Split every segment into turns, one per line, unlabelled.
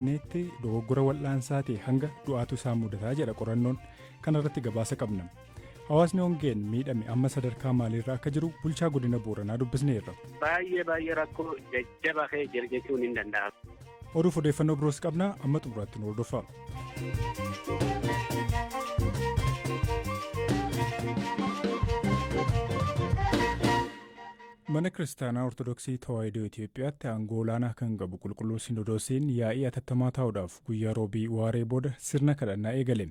neetti dogoggora wal'aansaa ta'e hanga du'aatu isaan mudataa jedha qorannoon kanarratti gabaasa qabna. Hawaasni hongeen miidhame amma sadarkaa maaliirra akka jiru bulchaa godina Booranaa dubbisneerra.
Baay'ee rakkoo jajjabaa ka'ee jira jechuun hin danda'amu.
Oduuf odeeffannoo biroos qabna amma xumuraatti nu hordofaa. Mana Kiristaanaa Ortodoksii Tawaahidoo Itoophiyaatti aangoo olaanaa kan qabu Qulqulluu Sinodoosiin yaa'ii atattamaa taa'uudhaaf guyyaa roobii waaree booda sirna kadhannaa eegale.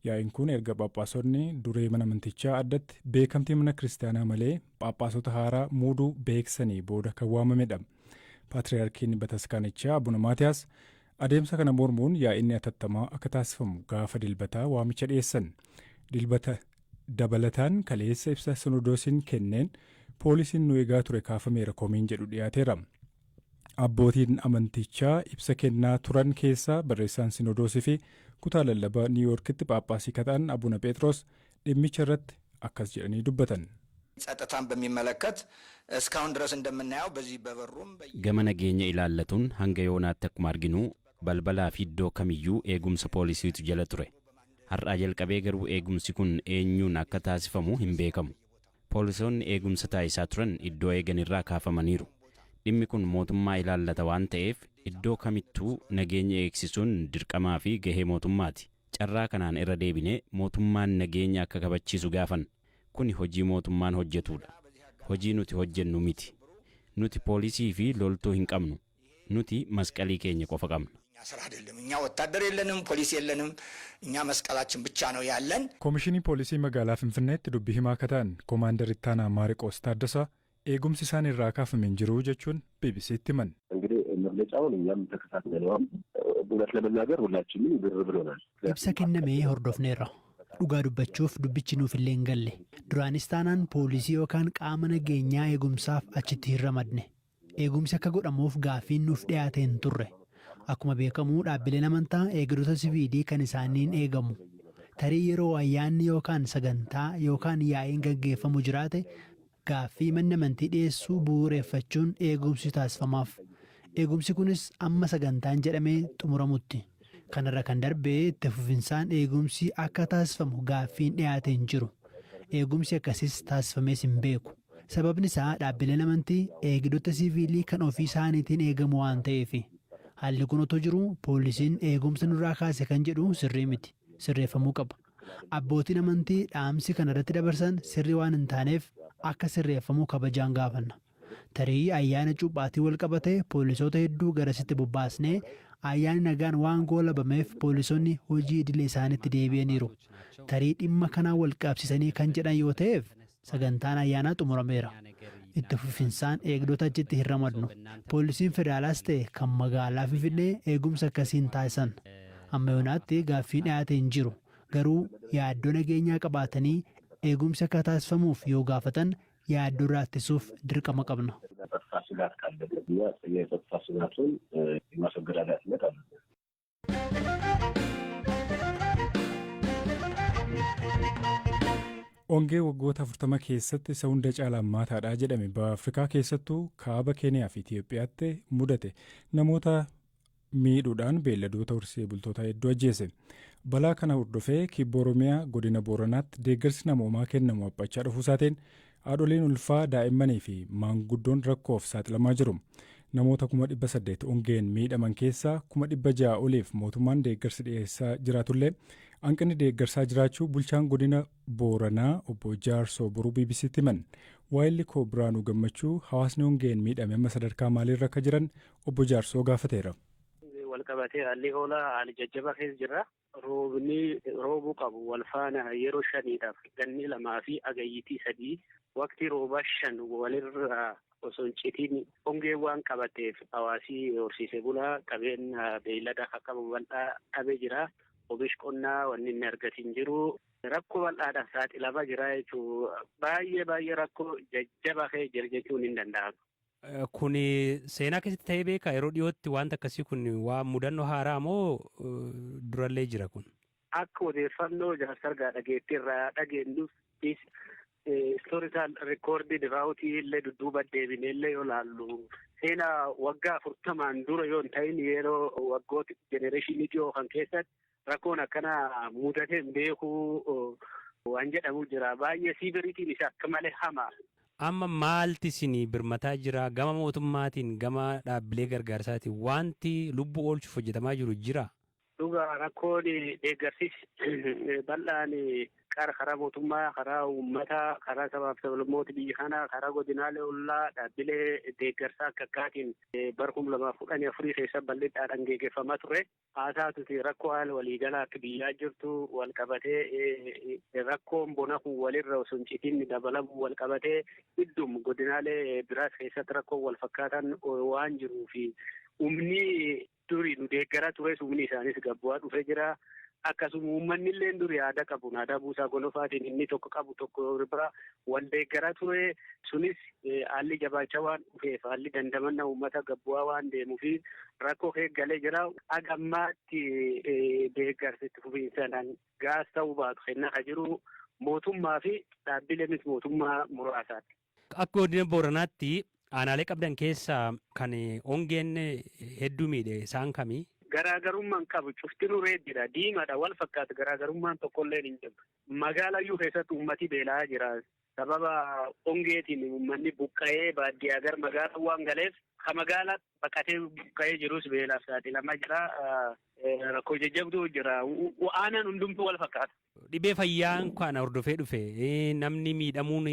Yaa'iin kun erga Phaaphaasonni duree mana amantichaa addatti beekamtii mana kiristaanaa malee Phaaphaasota haaraa muuduu beeksanii booda kan waamamedha. Paatriyaarkiin Bataskaanichaa Abuna Maatiyaas adeemsa kana mormuun yaa'inni atattamaa akka taasifamu gaafa dilbataa waamicha dhiyeessan. Dilbata dabalataan kaleessa ibsa Sinodoosiin kenneen poolisiin nu eegaa ture kaafameera komiin jedhu dhiyaateera. Abbootiin amantichaa ibsa kennaa turan keessaa barreessaan Sinodoosii fi kutaa lallabaa Niiwuyoorkitti Phaaphaasii kataan Abuna Phexros dhimmicha irratti akkas jedhanii dubbatan.
ጸጥታን በሚመለከት እስካሁን ድረስ እንደምናየው በዚህ በበሩም
ገመ nageenya ilaallatuun hanga yoonaatti akkuma arginu balbalaa fi iddoo kamiyyuu eegumsa poolisiitu jala ture. Har'aa jalqabee garuu eegumsi kun eenyuun akka taasifamu hin beekamu. Poolisoonni eegumsa taasisaa turan iddoo eegan irraa kaafamaniiru. Dhimmi kun mootummaa ilaallata waan ta'eef iddoo kamittuu nageenya eegsisuun dirqamaa fi gahee mootummaati. Carraa kanaan irra deebinee mootummaan nageenya akka kabachiisu gaafan. Kuni hojii mootummaan hojjetudha. Hojii nuti hojjennu miti. Nuti poolisii fi loltuu hin qabnu. Nuti masqalii keenya qofa qabna.
ስራ አይደለም እኛ ወታደር የለንም ፖሊስ የለንም እኛ መስቀላችን ብቻ ነው ያለን
Koomishinii Poolisii Magaalaa Finfinneetti dubbii himaa akka ta'an Koomaandar Ittaanaa Maariqoos Taaddasaa eegumsi isaan irraa kaafameen jiru jechuun BBC'tti himan.
እንግዲህ መግለጫውን እኛም ተከታትለናል እውነት ለመናገር ሁላችንም ግር ብሎናል.
Ibsa kennamee hordofneerra. Dhugaa dubbachuuf dubbichi nuuf illee hin galle. Duraanis taanaan poolisii yookaan qaama nageenyaa eegumsaaf achitti hin ramadne. Eegumsi akka godhamuuf gaaffiin nuuf dhiyaate hin turre. Akkuma beekamu dhaabbileen amantaa eegdota siviilii kan isaaniin eegamu. Tarii yeroo ayyaanni yookaan sagantaa yookaan yaa'iin gaggeeffamu jiraate gaaffii manni amantii dhiyeessuu bu'uureeffachuun eegumsi taasifamaaf. Eegumsi kunis amma sagantaan jedhamee xumuramutti. Kanarra kan darbee itti fufinsaan eegumsi akka taasifamu gaaffiin dhiyaate hin jiru. Eegumsi akkasiis taasifamees hin beeku. Sababni isaa dhaabbileen amantii eegdota siviilii kan ofii isaaniitiin eegamu waan ta'eef. Haalli kun otoo jiru poolisiin eegumsa nurraa kaase kan jedhu sirrii miti. Sirreeffamuu qaba. Abbootiin amantii dhaamsi kanarratti dabarsan sirrii waan hin taaneef akka sirreeffamuu kabajaan gaafanna. Tarii ayyaana cuuphaatii wal qabatee poolisoota hedduu garasitti bobbaasnee ayyaanni nagaan waan goolabameef poolisoonni hojii idilee isaaniitti deebi'aniiru. Tarii dhimma kanaa wal qabsiisanii kan jedhan yoo ta'eef sagantaan ayyaanaa xumurameera. Itti fufinsaan eegdota achitti hin ramadnu. Poolisiin federaalaas ta'e kan magaalaa Finfinnee eegumsa akkasiin taasisan. Amma yoonaatti gaaffiin dhiyaate hin jiru. Garuu yaaddoo nageenyaa qabaatanii eegumsi akka taasifamuuf yoo gaafatan yaaddoo irraa ittisuuf dirqama qabna.
የጸጥታ ስጋት ካለብን የጸጥታ ስጋቱን የማስወገድ ኃላፊነት አለብን.
Hongee waggoota 40 keessatti isa hunda caalaa hammaataadha jedhame Afrikaa keessattuu kaaba Keeniyaa fi Itiyoophiyaatti mudate namoota miidhuudhaan beelladoota horsee bultoota hedduu ajjeese. Balaa kana hordofee kibba Oromiyaa godina Booranaatti deeggarsi namoomaa kennamu haphachaa dhufuusaatiin haadholiin ulfaa daa'immanii fi maanguddoon rakkoof saaxilamaa jiru. Namoota 800 hongeen miidhaman keessaa 600 oliif mootummaan deeggarsi dhiyeessaa jiraatullee hanqinni deeggarsaa jiraachuu bulchaan godina Booranaa obbo Jaarsoo Boruu BBC'tti himan. Waayilli koo Biraanuu Gammachuu hawaasni hongeen miidhame amma sadarkaa maaliirra akka jiran obbo Jaarsoo gaafateera.
Walqabatee haalli hoolaa haali jajjabaa keessa jira. Roobni roobuu qabu wal faana yeroo shaniidhaaf ganni 2 fi agayyitii 3 waqtii roobaa 5 walirra osoo hin citiin hongee waan qabateef hawaasii horsiisee bulaa qabeenya beeylada akka qabu bal'aa dhabee jira. Oomish qonnaa wanni inni argatiin jiru rakkoo bal'aadhaan saaxilamaa jira jechuudha. Baay'ee rakkoo jajjabaa ka'ee jira jechuun hin danda'amu.
Kuni seenaa keessatti ta'ee beekaa yeroo dhiyootti wanta akkasii kun waan mudannoo haaraa moo durallee jira kun?
Akka odeeffannoo jaarsargaa dhageettii irraa dhageenyus historical recorded raawutii illee dudduuba deebinee illee yoo laallu seenaa waggaa 40 dura yoo hin ta'in yeroo waggoota jenereeshinii dhiyoo kan keessatti rakkoon akkana mudatee beekuu waan jedhamu jira. Baay'ee siibiriitiin isa akka malee hamaa.
Amma maalti isinii birmataa jira gama mootummaatiin gama dhaabbilee gargaarsaatiin wanti lubbuu oolchuuf hojjetamaa jiru jira?
Dhugaa rakkoon deeggarsiis bal'aan karaa mootummaa, karaa uummataa, karaa sabaaf sablammoota biyya kanaa, karaa godinaalee ollaa dhaabbilee deeggarsaa akka akkaatiin bara 2014 keessa bal'inaan geggeeffamaa ture. Haa taatuti rakkoo haala waliigalaa akka biyyaa jirtu wal qabatee rakkoon bona kun walirra osoo hin citin dabalamu wal qabatee iddum godinaalee biraas keessatti rakkoon wal fakkaatan waan jiruufi humni durii nu deeggaraa ture humni isaanis gabbu'aa dhufee jira. Akkasuma uummanni illee durii aadaa qabu aadaa buusaa gonofaatiin inni tokko qabu tokko bira wal deeggaraa ture. Sunis haalli jabaachaa waan dhufeef haalli dandamannaa uummata gabbu'aa waan deemuufi rakkoo eeggalee jira. Agammaatti deeggarsitti fufiinsadhaan gaas ta'uu baatu kennaa jiru mootummaa fi dhaabbileenis mootummaa muraasaati.
Akka godina Booranaatti aanaalee qabdan keessaa kan hongeen hedduu miidhe isaan kamii?
Garaagarummaan qabu cuftinuu reeddidha diimaadha wal fakkaata garaagarummaan tokkollee hin jiru. Magaalayyuu keessatti uummati beelaa jira. Sababa hongeetiin uummanni buqqa'ee baadiyyaa gara magaalaa waan galeef ka magaalaa baqatee buqqa'ee jirus beelaaf saaxilamaa jira. Rakkoo jajjabduu jira. Aanaan hundumtuu wal fakkaata.
Dhibee fayyaan kana hordofee dhufe namni miidhamuun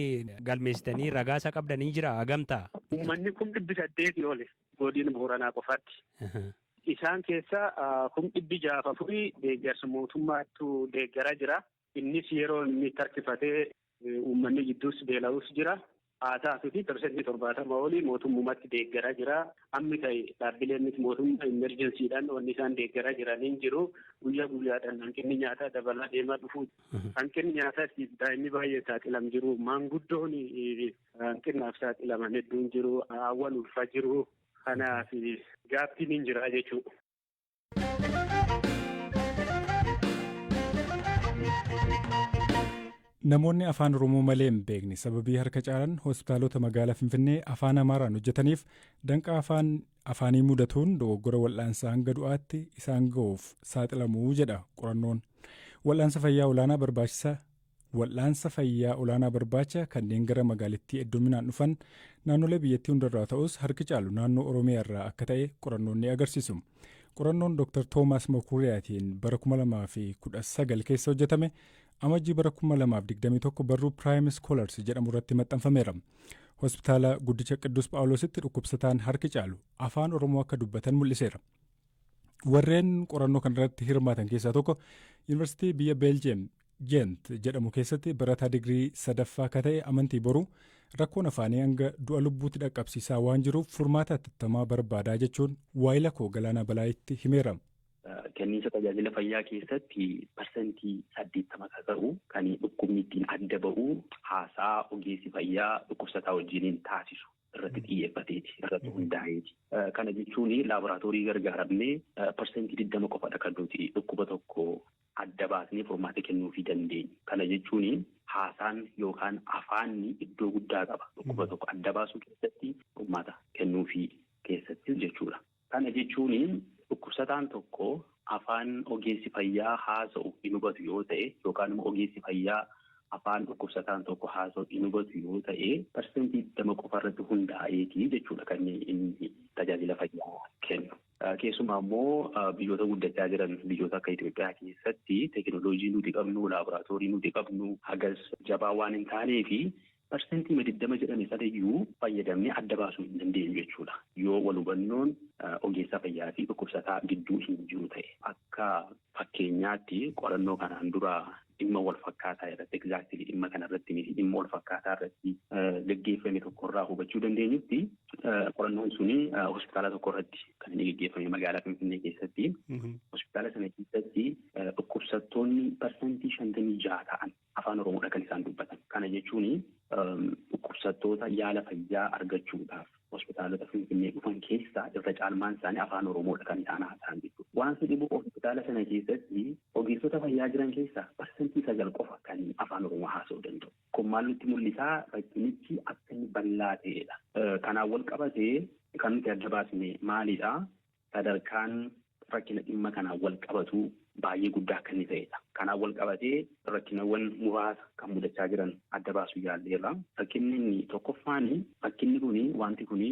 galmeessitanii ragaasaa qabdanii jira hagamtaa?
Uummanni 800 oli godina Booranaa qofaatti. Isaan keessa 604 deeggarsa mootummaatu deeggaraa jira. Innis yeroo inni tarkifatee uummanni gidduus beela'uus jira. Haa taatuti % 70 olii mootummumatti deeggaraa jira. Ammi ta'e dhaabbileenis mootummaa emerjensiidhaan wanni isaan deeggaraa jiranii jiru. Guyyaa guyyaadhaan hanqinni nyaataa dabalaa deemaa dhufu. Hanqinni nyaataatti daa'imni baay'ee saaxilam jiru. Maanguddoon hanqinaaf saaxilaman hedduun jiru. Awwal ulfaa jiru. Kanaaf gaaffiin hin jira jechuudha.
Namoonni afaan Oromoo malee hin beekne sababii harka caalan hospitaalota magaalaa Finfinnee afaan Amaaraan hojjetaniif danqaa afaanii mudatuun dogoggora wal'aansaa hanga du'aatti isaan ga'uuf saaxilamuu jedha qorannoon. Wal'aansa fayyaa olaanaa barbaacha kanneen gara magaalittii hedduminaan dhufan naannolee biyyattii hundarraa ta'us harki caalu naannoo Oromiyaa irraa akka ta'e qorannoon ni agarsiisu. Qorannoon Dr. Toomaas Makuriyaatiin bara 2019 keessa hojjetame amajjii bara 2021 barruu Prime Scholars jedhamu irratti maxxanfameera. Hospitaala guddicha Qidduus Phaawulositti dhukkubsataan harki caalu afaan Oromoo akka dubbatan mul'iseera. Warreen qorannoo kanarratti hirmaatan keessaa tokko Yuunivarsiitii biyya Beeljeem Gent jedhamu keessatti barataa digirii 3ffaa akka ta'e amantii boruu rakkoon afaanii hanga du'a lubbuutti dhaqqabsiisaa waan jiruuf furmaata hatattamaa barbaadaa jechuun waayila koo Galaanaa Balaayitti himeera.
Kenniinsa tajaajila fayyaa keessatti % 80 akka ta'u kan dhukkubni ittiin adda ba'u haasaa ogeessi fayyaa dhukkubsataa wajjiniin taasisu irratti xiyyeeffateeti irratti hundaa'eeti. Kana jechuun laaboraatoorii gargaaramnee % 20 qofadha kan nuti dhukkuba tokko adda baasnee furmaata kennuufii dandeenyu. Kana jechuun haasaan yookaan afaanni iddoo guddaa qaba. Dhukkuba tokko adda baasuu keessatti furmaata kennuufii keessatti jechuudha. Kana jechuun dhukkubsataan tokko afaan ogeessi fayyaa haasa'u hin hubatu yoo ta'e yookaan immoo ogeessi fayyaa afaan dhukkubsataan tokko haasa'u hin hubatu yoo ta'e % 20 qofa irratti hundaa'eeti jechuudha kan inni tajaajila fayyaa kennu. Keessumaa immoo biyyoota guddachaa jiran biyyoota akka Itoophiyaa keessatti teekinooloojii nuti qabnu laaboraatoorii nuti qabnu hagas jabaa waan hin taaneefi % 20 jedhame sadayyuu fayyadamnee adda baasuu hin dandeenyu jechuudha. Yoo wal hubannoon ogeessa fayyaa fi dhukkubsataa gidduu hin jiru ta'e akka fakkeenyaatti qorannoo kanaan dura dhimma wal fakkaataa irratti exactly dhimma kanarratti miti dhimma wal fakkaataa irratti gaggeeffame tokkorraa hubachuu dandeenyutti qorannoon suni hospitaala tokko irratti kan inni gaggeeffame magaalaa Finfinnee keessatti hospitaala sana keessatti dhukkubsattoonni % 56 ta'an afaan Oromoodha kan isaan dubbatan. Kana jechuun dhukkubsattoota yaala fayyaa argachuudhaaf hospitaalota Finfinnee dhufan keessaa irra caalmaan isaanii afaan Oromoodha kan isaan haasa'an jechuudha. Waan si dhibu hospitaala sana keessatti ogeessota fayyaa jiran keessaa % 9 qofa kan afaan Oromoo haasa'uu danda'u. Kun maal nutti mul'isaa rakkinichi akka inni bal'aa ta'edha. Kanaan wal qabatee kan nuti adda baasne maalidha? Sadarkaan rakkina dhimma kanaan wal qabatu baay'ee guddaa akka inni ta'edha. Kanaan wal qabatee rakkinawwan muraasa kan mudachaa jiran adda baasuu yaalleerra. Rakkinni inni tokkoffaan rakkinni kuni wanti kuni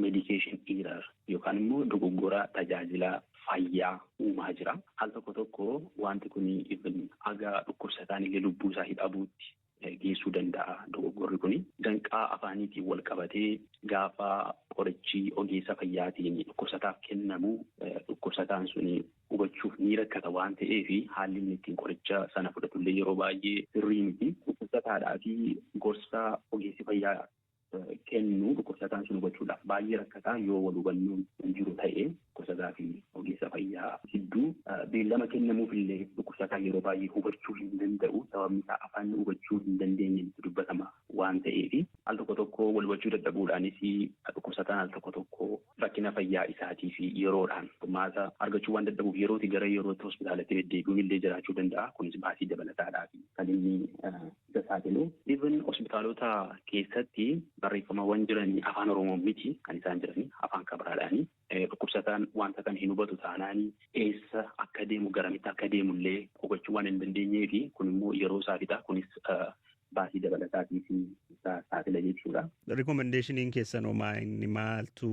medication error yookaan immoo dogoggora tajaajila fayyaa uumaa jira. Al tokko wanti kuni aga dhukkubsataan illee lubbuu isaa hidhabuutti geessuu danda'a dogoggorri kuni. Danqaa afaaniitiin wal qabatee gaafa qorichi ogeessa fayyaatiin dhukkubsataaf kennamu dhukkubsataan suni hubachuuf ni rakkata waan ta'eef haalli inni ittiin qoricha sana fudhatullee yeroo baay'ee sirrii miti. Dhukkubsataadhaa fi gorsa ogeessi fayyaa kennu dhukkubsataan sun hubachuudhaaf baay'ee rakkataa yoo wal hubannoon hin jiru ta'e dhukkubsataa fi ogeessa fayyaa gidduu beellama kennamuuf illee dhukkubsataa yeroo baay'ee hubachuu hin danda'u. Sababni isaa afaan hubachuu hin dandeenye dubbatama waan ta'eef al tokko wal hubachuu dadhabuudhaanis dhukkubsataan al tokko rakkina fayyaa isaatii fi yeroodhaan furmaata argachuu waan dadhabuuf yerootti gara yerootti hospitaalatti deddeebi'uun illee jiraachuu danda'a. Kunis baasii dabalataadhaa fi kan inni isa saaxilu. Even hospitaalota keessatti barreeffamawwan jiran afaan Oromoo miti kan isaan jiran afaan kabiraadhaani. Dhukkubsataan wanta kan hin hubatu taanaan eessa akka deemu garamitti akka deemu illee hubachuu waan hin dandeenyee fi kun immoo yeroo isaa fixa. Kunis baasii dabalataatii fi saaxila jechuudha.
Rikomendeeshiniin keessan homaa inni maaltu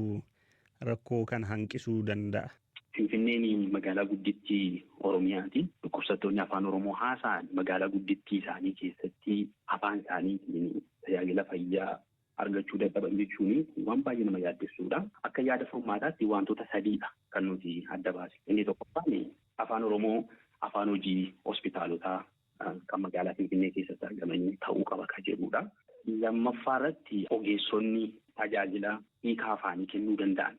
rakkoo kan hanqisuu danda'a?
Finfinneen magaalaa guddittii Oromiyaati. Dhukkubsattoonni afaan Oromoo haasa'an magaalaa guddittii isaanii keessatti afaan isaaniitiin tajaajila fayyaa argachuu dadhaban jechuun waan baay'ee nama yaaddessuudha. Akka yaada furmaataatti wantoota sadiidha kan nuti adda baasne. Inni tokkoffaan afaan Oromoo afaan hojii hospitaalotaa kan magaalaa Finfinnee keessatti argamanii ta'uu qaba kan jedhudha. Lammaffaa irratti ogeessonni tajaajila hiikaa afaanii kennuu danda'an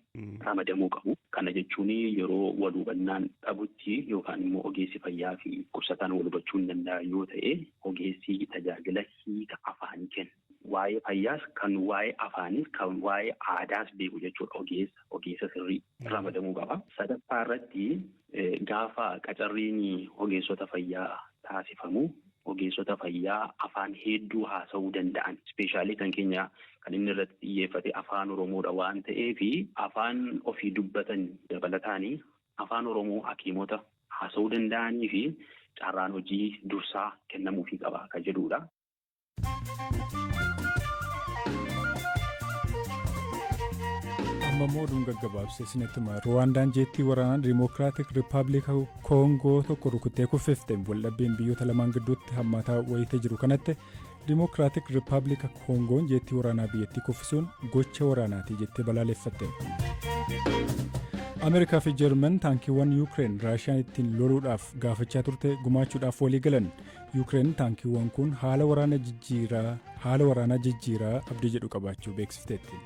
ramadamuu qabu. Kana jechuun yeroo wal hubannaan dhabutti yookaan immoo ogeessi fayyaa fi dhukkubsataan wal hubachuu hin danda'an yoo ta'e ogeessi tajaajila hiika afaanii kennu. Waa'ee fayyaas kan waa'ee afaaniis kan waa'ee aadaas beeku jechuudha ogeessa sirrii ramadamuu qaba. Sadaffaa irratti gaafa qacarriin ogeessota fayyaa taasifamu ogeessota fayyaa afaan hedduu haasa'uu danda'an ispeeshaalii kan keenya kan inni irratti xiyyeeffate afaan Oromoodha waan ta'eef afaan ofii dubbatan dabalataanii afaan Oromoo hakiimota haasa'uu danda'anii fi carraan hojii dursaa kennamuufii qaba kan jedhudha.
Ammoo oduun gaggabaabsee isinittuma Ruwaandaan jeettii waraanaa Dimokiraatik Rippaabilika Koongoo tokko rukuttee kuffifte waldhabbiin biyyoota lamaan gidduutti hammaataa wayitee jiru kanatti Dimokiraatik Rippaabilika Koongoon jeettii waraanaa biyyattii kuffisuun gocha waraanaati jettee balaaleffatte. Ameerikaa fi Jarman taankiiwwan Yuukireen Raashiyaan ittiin loluudhaaf gaafachaa turte gumaachuudhaaf walii galan. Yuukireen taankiiwwan kun haala waraanaa jijjiiraa abdii jedhu qabaachuu beeksifteetti.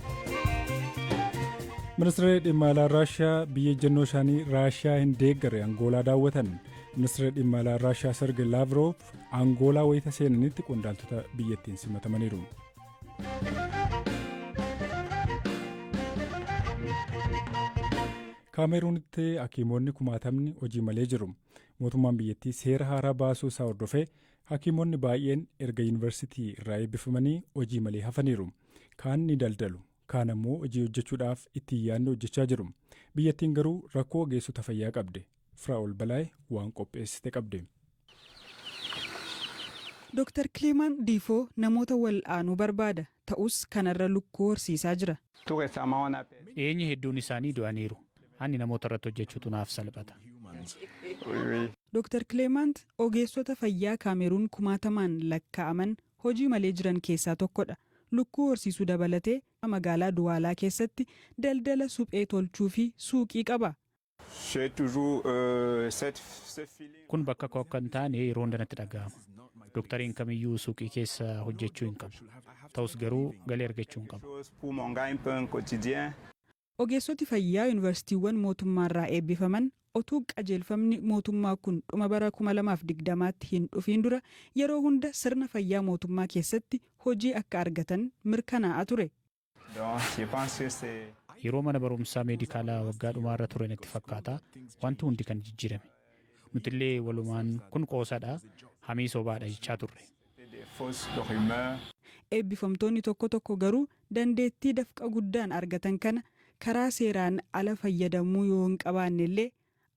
Ministeerri dhimma alaa Raashiyaa biyya ejjennoo isaanii Raashiyaa hin deeggarre Angoolaa daawwatan. Ministeerri dhimma alaa Raashiyaa Sergey Lavrov Angoolaa wayita seenanitti qondaaltota biyyattiin simatamaniiru. Kaameruunitti hakiimonni kumaatamni hojii malee jiru. Mootummaan biyyattii seera haaraa baasuu isaa hordofee hakiimonni baay'een erga yuunivarsiitii irraa eebbifamanii hojii malee hafaniiru. Kaan ni daldalu. Kaan ammoo hojii hojjechuudhaaf itti yaadne hojjechaa jiru. Biyyattiin garuu rakkoo ogeessota fayyaa qabde. Firaa'ol Balaay waan qopheessite qabde.
Dr. Clement Difoo namoota wal'aanuu barbaada. Ta'us kanarra lukkuu horsiisaa jira.
Eenyi hedduun isaanii du'aniiru. Ani namoota irratti hojjechuutu naaf salphata.
Dr. Clement ogeessota fayyaa Kaameruun kumaatamaan lakkaa'aman hojii malee jiran keessaa tokkodha. Lukkuu horsiisuu dabalatee magaalaa Duwaalaa keessatti daldala suphee tolchuu fi suuqii qaba.
Kun bakka koo akka hin taane yeroo hundanatti dhaga'ama. Doktariin kamiyyuu suuqii keessa hojjechuu hin qabu. Ta'us garuu galii argachuu hin qabu.
Ogeessoti fayyaa yuunivarsiitiiwwan mootummaarraa eebbifaman otuu qajeelfamni mootummaa kun dhuma bara 2020tti hin dhufiin dura yeroo hunda sirna fayyaa mootummaa keessatti hojii akka argatan mirkanaa'aa ture.
Yeroo mana barumsaa meedikaalaa waggaa dhumaarra ture natti fakkaata wanti hundi kan jijjiirame. Nutillee walumaan kun qoosaadha hamii sobaadha jechaa turre.
Eebbifamtoonni tokko tokko garuu dandeettii dafqa guddaan argatan kana karaa seeraan ala fayyadamuu yoo hin qabaanne illee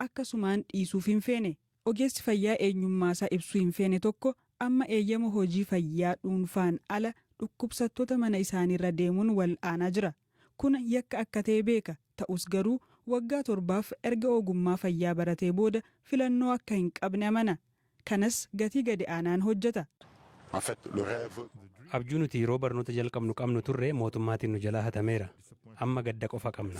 akkasumaan dhiisuuf hin feene. Ogeessi fayyaa eenyummaasaa ibsuu hin feene tokko amma eeyyama hojii fayyaa dhuunfaan ala dhukkubsattoota mana isaaniirra deemuun wal'aanaa jira. Kun yakka akka ta'e beeka. Ta'us garuu waggaa 7 erga ogummaa fayyaa baratee booda filannoo akka hin qabne amana. Kanas gatii gadi aanaan hojjeta.
Abjuu nuti yeroo barnoota jalqabnu qabnu turre mootummaatiin nu jalaa hatameera. Amma gadda qofa qabna.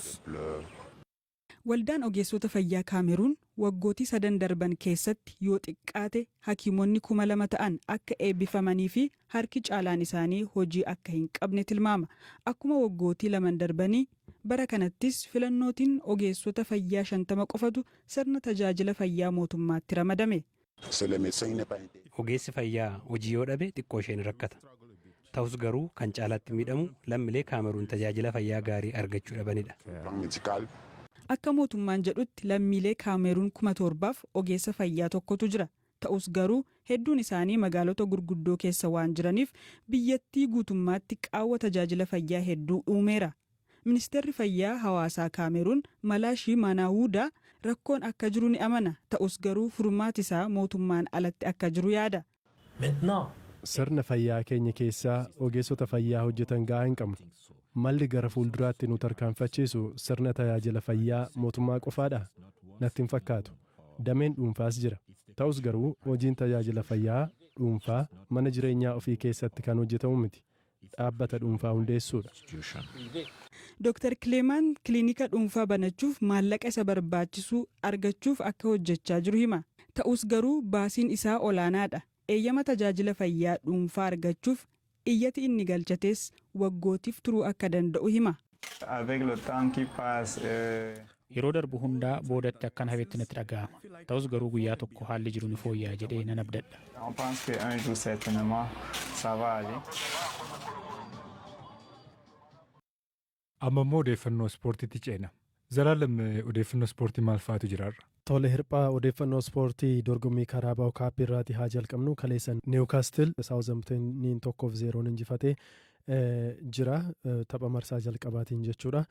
Waldaan ogeessota fayyaa Kaameruun waggootii 3 darban keessatti yoo xiqqaate hakiimonni 2,000 ta'an akka eebbifamanii fi harki caalaan isaanii hojii akka hin qabne tilmaama. Akkuma waggootii 2 darbanii bara kanattis filannootiin ogeessota fayyaa 50 qofatu sirna tajaajila fayyaa mootummaatti ramadame.
Ogeessi fayyaa hojii yoo dhabe xiqqoo isheen rakkata. Ta'us garuu kan caalaatti miidhamu lammiilee Kaameruun tajaajila fayyaa gaarii argachuu dhabanidha.
Akka mootummaan jedhutti lammiilee Kaameruun 7,000f ogeessa fayyaa tokkotu jira. Ta'us garuu hedduun isaanii magaalota gurguddoo keessa waan jiraniif biyyattii guutummaatti qaawwa tajaajila fayyaa hedduu uumeera. Ministeerri fayyaa hawaasaa Kaameruun Malaashii Maanaawuudaa rakkoon akka jiru ni amana. Ta'us garuu furmaati isaa mootummaan alatti akka jiru yaada.
Sirna fayyaa keenya keessaa ogeessota fayyaa hojjetan gahaa hin qabnu. Malli gara fuulduraatti nu tarkaanfachiisu sirna tajaajila fayyaa mootummaa qofaadha. Natti hin fakkaatu. Dameen dhuunfaas jira. Ta'us garuu hojiin tajaajila fayyaa dhuunfaa mana jireenyaa ofii keessatti kan hojjetamu miti. Dhaabbata dhuunfaa hundeessuudha.
Dr. Kileemaan kiliinika dhuunfaa banachuuf maallaqa isa barbaachisu argachuuf akka hojjechaa jiru hima. Ta'us garuu baasiin isaa olaanaadha. Eeyyama tajaajila fayyaa dhuunfaa argachuuf iyyati inni galchates waggootiif turuu akka danda'u hima.
Yeroo darbu hundaa boodatti akkan hafetti natti dhaga'ama. Ta'us garuu guyyaa tokko haalli jiru ni fooyya'a jedhee nan abdadha.
Amma immoo odeeffannoo ispoortiitti ceena. Zalaalam odeeffannoo ispoortii maal fa'aatu jiraarra?
Tole hirphaa odeeffannoo ispoortii dorgommii Karaabaaw Kaappii irraati haa jalqabnu. Kaleessan Niwukaastil Saawuzamtaniin 1-0 injifatee jira tapha marsaa jalqabaatiin jechuudha.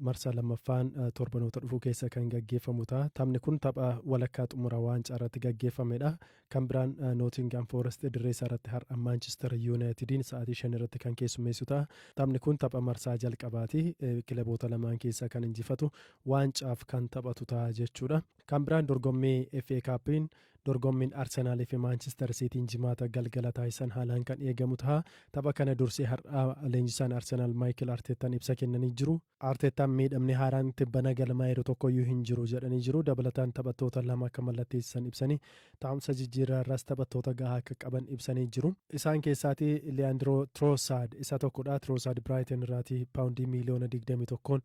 Marsaa lammaffaan torbanoota dhufuu keessa kan gaggeeffamu ta'a. Taphni kun tapha walakkaa xumura waancaa irratti gaggeeffamedha. Kan biraan Nootingaam Foorest dirreessaa irratti har'a Maanchister Yuunaayitediin sa'aatii 5 irratti kan keessummeessu ta'a. Taphni kun tapha marsaa jalqabaati. Kilaboota lamaan keessaa kan injifatu waancaaf kan taphatu ta'a jechuudha. Kan biraan dorgommii FA Kaappiin dorgommiin Arsenaalii fi Maanchister Siitiin jimaata galgala taasisan haalaan kan eegamu ta'a. Tapha kana dursee har'a leenjisaan Arsenaal Maayikel Arteetaan ibsa kennanii jiru. Arteetaan miidhamni haaraan tibbana galmaa'eeru tokkoyyuu hin jiru jedhanii jiru. Dabalataan taphattoota lama akka mallatteessisan ibsanii taa'umsa jijjiirraarraas taphattoota gahaa akka qaban ibsanii jiru. Isaan keessaati Leandro Trossard isa tokkodha. Trossard Brighton irraati paawundii miliyoona 21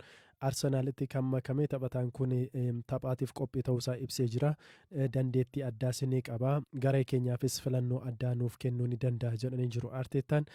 Arsenaalitti kan makame taphataan kun taphaatiif qophii ta'uusaa ibsee jira. Dandeettii addaas ni qaba. Garee keenyaafis filannoo addaa nuuf kennuu ni danda'a jedhanii jiru. Arteetaan